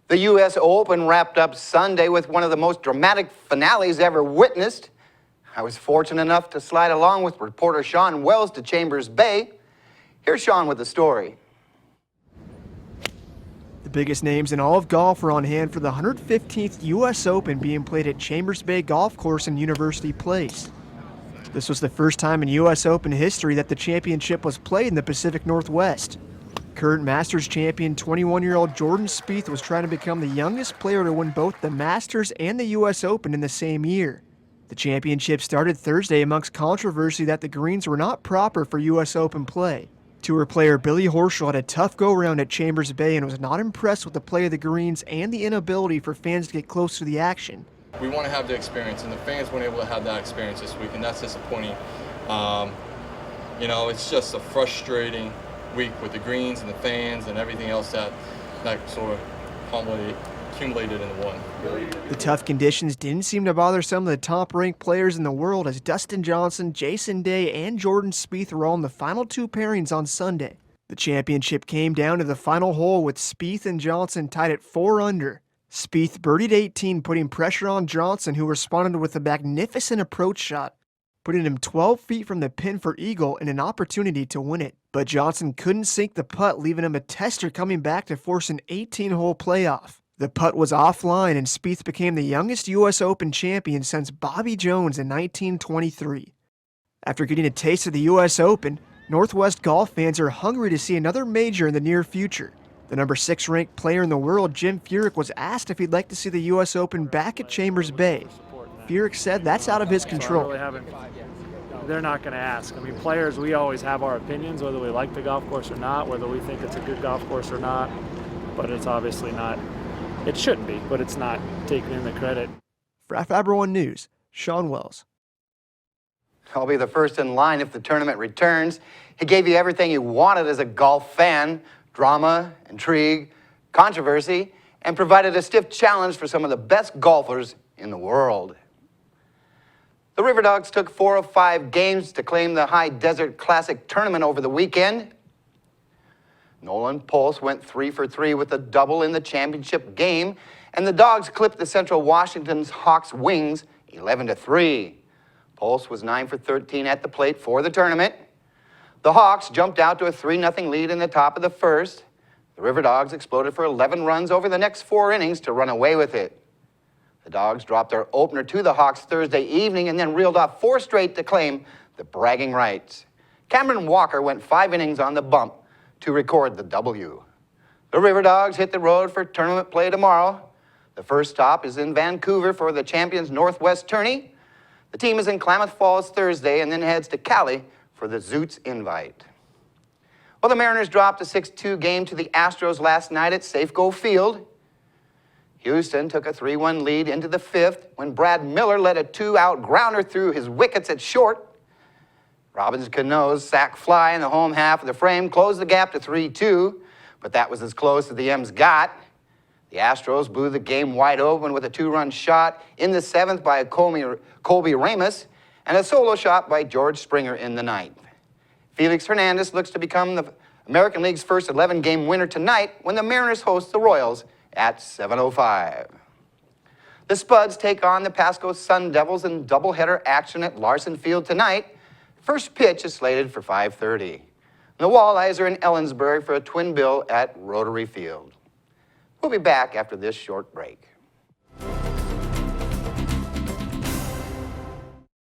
The U.S. Open wrapped up Sunday with one of the most dramatic finales ever witnessed. I was fortunate enough to slide along with reporter Sean Wells to Chambers Bay. Here's Sean with the story. The biggest names in all of golf were on hand for the 115th U.S. Open being played at Chambers Bay Golf Course in University Place. This was the first time in U.S. Open history that the championship was played in the Pacific Northwest. Current Masters champion 21-year-old Jordan Spieth was trying to become the youngest player to win both the Masters and the U.S. Open in the same year. The championship started Thursday amongst controversy that the greens were not proper for U.S. Open play. Tour player Billy Horschel had a tough go-round at Chambers Bay and was not impressed with the play of the greens and the inability for fans to get close to the action. We want to have the experience, and the fans weren't able to have that experience this week, and that's disappointing. It's just a frustrating week with the greens and the fans and everything else that sort of accumulated into one. The tough conditions didn't seem to bother some of the top-ranked players in the world as Dustin Johnson, Jason Day, and Jordan Spieth were all in the final two pairings on Sunday. The championship came down to the final hole with Spieth and Johnson tied at 4 under. Spieth birdied 18, putting pressure on Johnson, who responded with a magnificent approach shot, putting him 12 feet from the pin for eagle and an opportunity to win it. But Johnson couldn't sink the putt, leaving him a tester coming back to force an 18-hole playoff. The putt was offline, and Spieth became the youngest U.S. Open champion since Bobby Jones in 1923. After getting a taste of the U.S. Open, Northwest golf fans are hungry to see another major in the near future. The number 6 ranked player in the world, Jim Furyk, was asked if he'd like to see the U.S. Open back at Chambers Bay. Furyk said that's out of his control. They're not going to ask. I mean, players, we always have our opinions, whether we like the golf course or not, whether we think it's a good golf course or not, but it's obviously not. It shouldn't be, but it's not taking in the credit. For iFIBER 1 News, Sean Wells. I'll be the first in line if the tournament returns. He gave you everything you wanted as a golf fan: drama, intrigue, controversy, and provided a stiff challenge for some of the best golfers in the world. The River Dogs took 4 of 5 games to claim the High Desert Classic tournament over the weekend. Nolan Pulse went 3 for 3 with a double in the championship game, and the Dogs clipped the Central Washington's Hawks Wings 11-3. Pulse was 9 for 13 at the plate for the tournament. The Hawks jumped out to a 3-0 lead in the top of the first. The River Dogs exploded for 11 runs over the next 4 innings to run away with it. The Dogs dropped their opener to the Hawks Thursday evening and then reeled off 4 straight to claim the bragging rights. Cameron Walker went 5 innings on the bump to record the W. The River Dogs hit the road for tournament play tomorrow. The first stop is in Vancouver for the Champions Northwest Tourney. The team is in Klamath Falls Thursday and then heads to Cali for the Zoots Invite. Well, the Mariners dropped a 6-2 game to the Astros last night at Safeco Field. Houston took a 3-1 lead into the 5th when Brad Miller led a 2-out grounder through his wickets at short. Robbins Cano's sac fly in the home half of the frame closed the gap to 3-2, but that was as close as the M's got. The Astros blew the game wide open with a 2-run shot in the 7th by Colby Ramos and a solo shot by George Springer in the 9th. Felix Hernandez looks to become the American League's first 11-game winner tonight when the Mariners host the Royals at 7:05. The Spuds take on the Pasco Sun Devils in doubleheader action at Larson Field tonight. First pitch is slated for 5:30. The Walleyes are in Ellensburg for a twin bill at Rotary Field. We'll be back after this short break.